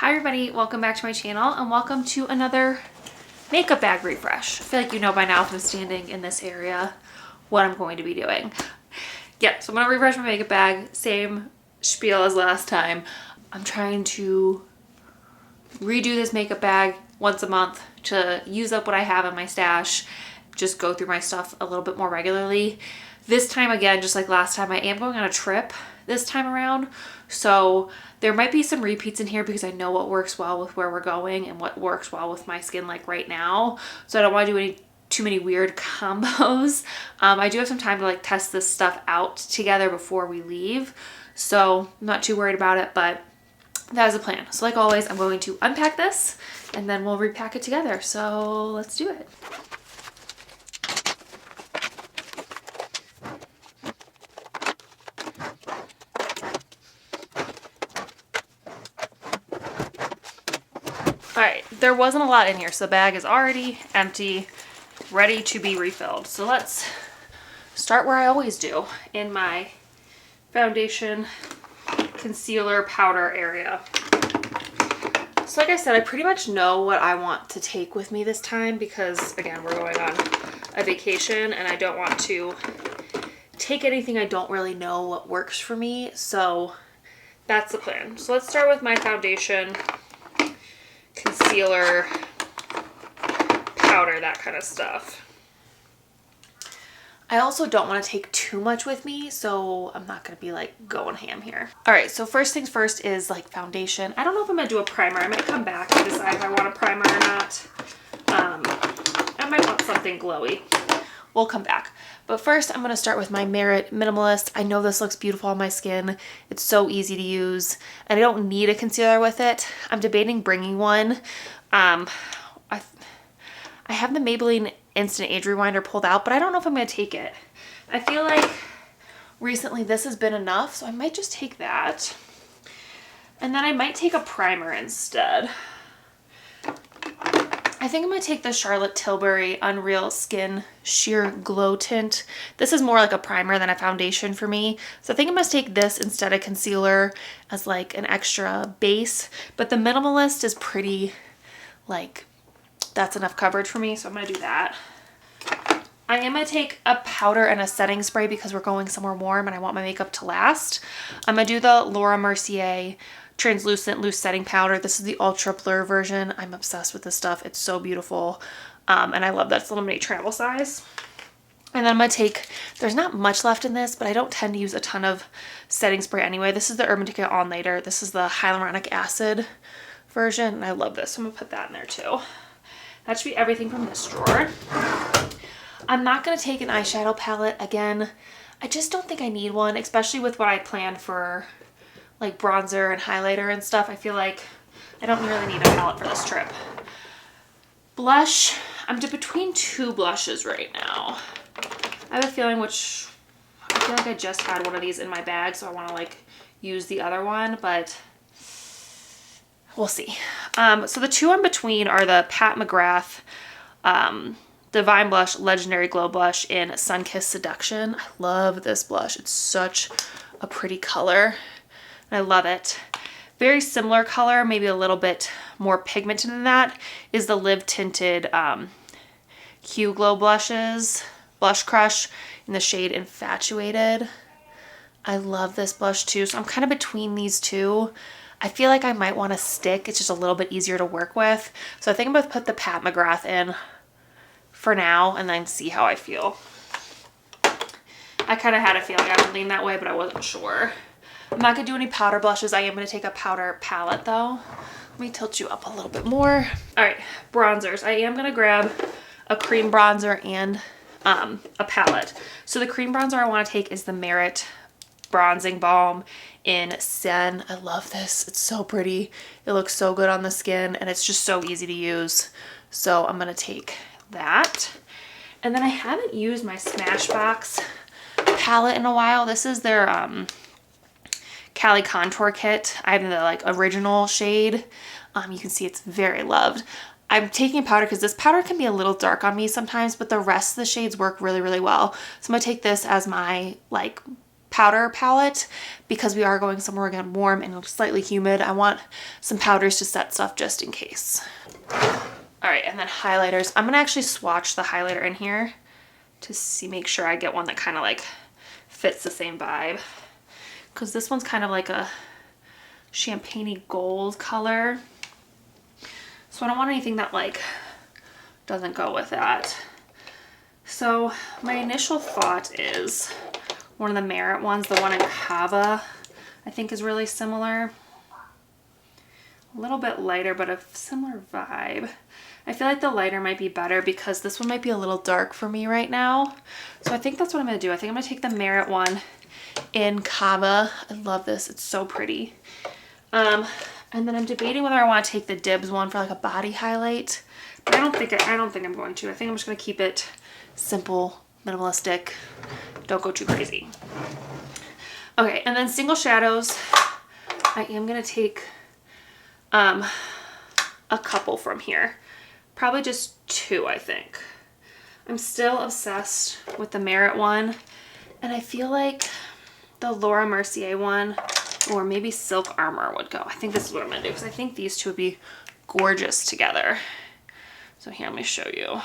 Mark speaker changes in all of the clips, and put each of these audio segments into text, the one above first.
Speaker 1: Hi everybody, welcome back to my channel and welcome to another makeup bag refresh. I feel like you know by now if I'm standing in this area what I'm going to be doing. Yeah, so I'm gonna refresh my makeup bag, same spiel as last time. I'm trying to redo this makeup bag once a month to use up what I have in my stash, just go through my stuff a little bit more regularly. This time again, just like last time, I am going on a trip this time around. So there might be some repeats in here because I know what works well with where we're going and what works well with my skin like right now. So I don't want to do too many weird combos. I do have some time to like test this stuff out together before we leave. So I'm not too worried about it, but that is a plan. So like always, I'm going to unpack this and then we'll repack it together. So let's do it. All right, there wasn't a lot in here, so the bag is already empty, ready to be refilled. So let's start where I always do, in my foundation, concealer, powder area. So like I said, I pretty much know what I want to take with me this time because, again, we're going on a vacation and I don't want to take anything I don't really know what works for me. So that's the plan. So let's start with my foundation, concealer, powder, that kind of stuff. I also don't want to take too much with me, so I'm not going to be like going ham here. All right, so first things first is like foundation. I don't know if I'm going to do a primer. I might come back and decide if I want a primer or not. I might want something glowy. We'll come back. But first, I'm going to start with my Merit Minimalist. I know this looks beautiful on my skin. It's so easy to use, and I don't need a concealer with it. I'm debating bringing one. I have the Maybelline Instant Age Rewinder pulled out, but I don't know if I'm going to take it. I feel like recently this has been enough, so I might just take that. And then I might take a primer instead. I think I'm going to take the Charlotte Tilbury Unreal Skin Sheer Glow Tint. This is more like a primer than a foundation for me. So I think I'm going to take this instead of concealer as like an extra base. But the Minimalist is pretty, like, that's enough coverage for me. So I'm going to do that. I am going to take a powder and a setting spray because we're going somewhere warm and I want my makeup to last. I'm going to do the Laura Mercier Translucent Loose Setting Powder. This is the Ultra Blur version. I'm obsessed with this stuff. It's so beautiful. And I love that it's a little mini travel size. And then I'm going to take, there's not much left in this, but I don't tend to use a ton of setting spray anyway. This is the Urban Decay All Nighter. This is the hyaluronic acid version. And I love this. So I'm going to put that in there too. That should be everything from this drawer. I'm not going to take an eyeshadow palette again. I just don't think I need one, especially with what I planned for like bronzer and highlighter and stuff. I feel like I don't really need a palette for this trip. Blush, I'm between two blushes right now. I have a feeling I feel like I just had one of these in my bag, so I want to like use the other one, but we'll see. So the two in between are the Pat McGrath Divine Blush Legendary Glow Blush in Sunkissed Seduction. I love this blush. It's such a pretty color. I love it. Very similar color, maybe a little bit more pigmented than that, is the Live Tinted Q Glow Blushes, Blush Crush in the shade Infatuated. I love this blush too, so I'm kind of between these two. I feel like I might want to stick. It's just a little bit easier to work with. So I think I'm going to put the Pat McGrath in for now and then see how I feel. I kind of had a feeling I would lean that way, but I wasn't sure. I'm not going to do any powder blushes. I am going to take a powder palette though. Let me tilt you up a little bit more. All right, bronzers. I am going to grab a cream bronzer and a palette. So the cream bronzer I want to take is the Merit Bronzing Balm in Sen. I love this. It's so pretty. It looks so good on the skin and it's just so easy to use. So I'm going to take that. And then I haven't used my Smashbox palette in a while. This is their Cali Contour Kit. I have the like original shade. You can see it's very loved. I'm taking powder because this powder can be a little dark on me sometimes, but the rest of the shades work really, really well. So I'm going to take this as my like powder palette because we are going somewhere again warm and slightly humid. I want some powders to set stuff just in case. All right, and then highlighters. I'm gonna actually swatch the highlighter in here to see, make sure I get one that kind of like fits the same vibe. Because this one's kind of like a champagne-y gold color. So I don't want anything that like doesn't go with that. So my initial thought is one of the Merit ones, the one in Kava, I think is really similar. A little bit lighter, but a similar vibe. I feel like the lighter might be better because this one might be a little dark for me right now. So I think that's what I'm gonna do. I think I'm gonna take the Merit one in Kava. I love this, it's so pretty. And then I'm debating whether I want to take the Dibs one for like a body highlight, but I don't think I'm going to. I think I'm just gonna keep it simple, minimalistic. Don't go too crazy. Okay, and then single shadows. I am gonna take a couple from here. Probably just 2, I think. I'm still obsessed with the Merit one, and I feel like the Laura Mercier one or maybe Silk Armor would go. I think this is what I'm gonna do because I think these two would be gorgeous together. So here, let me show you.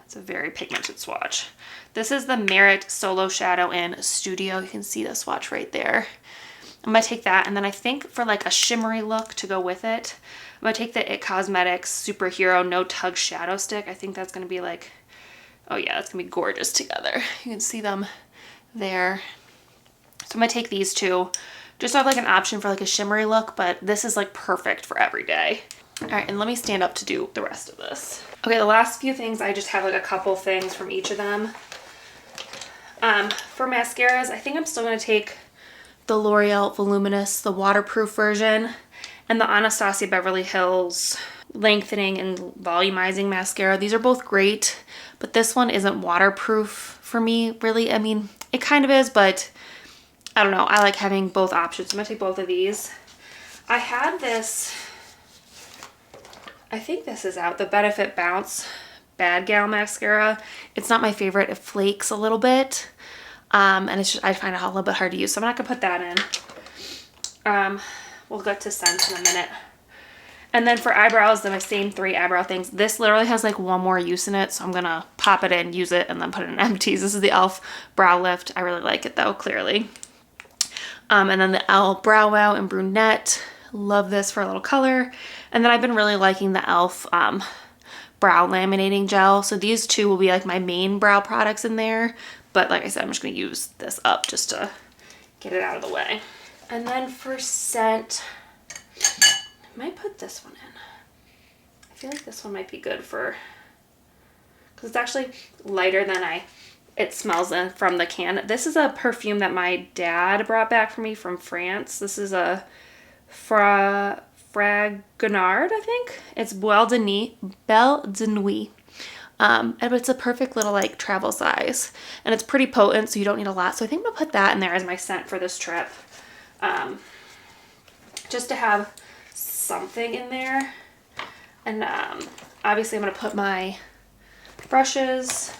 Speaker 1: It's a very pigmented swatch. This is the Merit Solo Shadow in Studio. You can see the swatch right there. I'm gonna take that, and then I think for like a shimmery look to go with it, I'm gonna take the It Cosmetics Superhero No Tug Shadow Stick. I think that's gonna be like, oh yeah, that's gonna be gorgeous together. You can see them there. So I'm gonna take these two, just to have like an option for like a shimmery look, but this is like perfect for every day. All right, and let me stand up to do the rest of this. Okay, the last few things, I just have like a couple things from each of them. For mascaras, I think I'm still gonna take the L'Oreal Voluminous, the waterproof version, and the Anastasia Beverly Hills Lengthening and Volumizing Mascara. These are both great, but this one isn't waterproof for me, really. I mean, it kind of is, but I don't know. I like having both options. I'm gonna take both of these. I had this, I think this is out, the Benefit Bounce Bad Gal Mascara. It's not my favorite. It flakes a little bit. And it's just, I find it a little bit hard to use. So I'm not gonna put that in. We'll get to scents in a minute. And then for eyebrows, the same 3 eyebrow things. This literally has like one more use in it. So I'm gonna pop it in, use it, and then put it in empties. This is the e.l.f. Brow Lift. I really like it though, clearly. And then the e.l.f. Brow Wow in Brunette. Love this for a little color. And then I've been really liking the e.l.f. Brow Laminating Gel. So these two will be like my main brow products in there. But like I said, I'm just gonna use this up just to get it out of the way. And then for scent, I might put this one in. I feel like this one might be good for, because it's actually lighter than it smells from the can. This is a perfume that my dad brought back for me from France. This is a Fragonard, I think. It's Belle de Nuit. But it's a perfect little like travel size, and it's pretty potent, so you don't need a lot. So I think I'm gonna put that in there as my scent for this trip, just to have something in there. And obviously I'm gonna put my brushes,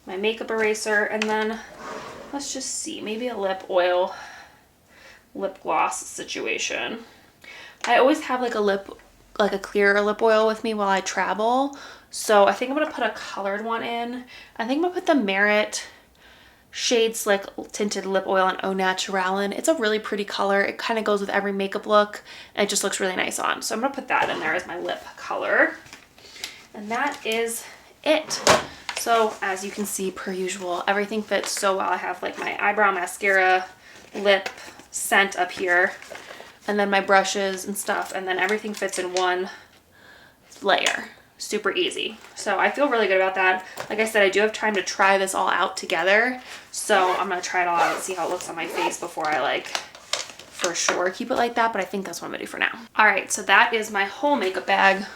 Speaker 1: my makeup eraser, and then let's just see, maybe a lip oil, lip gloss situation. I always have like a clear lip oil with me while I travel. So I think I'm gonna put a colored one in. I think I'm gonna put the Merit Shade Slick Tinted Lip Oil in Au Naturel in. It's a really pretty color. It kind of goes with every makeup look, and it just looks really nice on. So I'm gonna put that in there as my lip color. And that is it. So as you can see, per usual, everything fits so well. I have like my eyebrow mascara, lip, scent up here, and then my brushes and stuff, and then everything fits in one layer. Super easy. So I feel really good about that. Like I said, I do have time to try this all out together. So I'm going to try it all out and see how it looks on my face before I like for sure keep it like that. But I think that's what I'm going to do for now. All right. So that is my whole makeup bag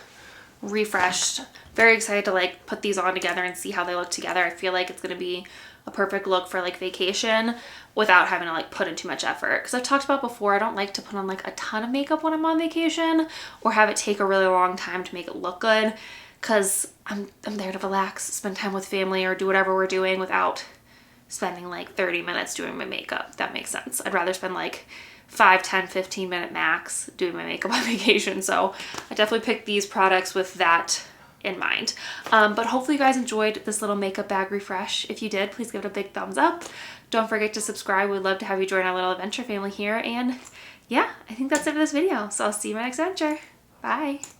Speaker 1: refreshed. Very excited to like put these on together and see how they look together. I feel like it's going to be a perfect look for like vacation without having to like put in too much effort. Because I've talked about before, I don't like to put on like a ton of makeup when I'm on vacation or have it take a really long time to make it look good, because I'm there to relax, spend time with family, or do whatever we're doing without spending like 30 minutes doing my makeup. If that makes sense. I'd rather spend like 5, 10, 15-minute max doing my makeup on vacation. So I definitely picked these products with that in mind. But hopefully you guys enjoyed this little makeup bag refresh. If you did, please give it a big thumbs up. Don't forget to subscribe. We'd love to have you join our little adventure family here. And yeah, I think that's it for this video. So I'll see you in my next adventure. Bye.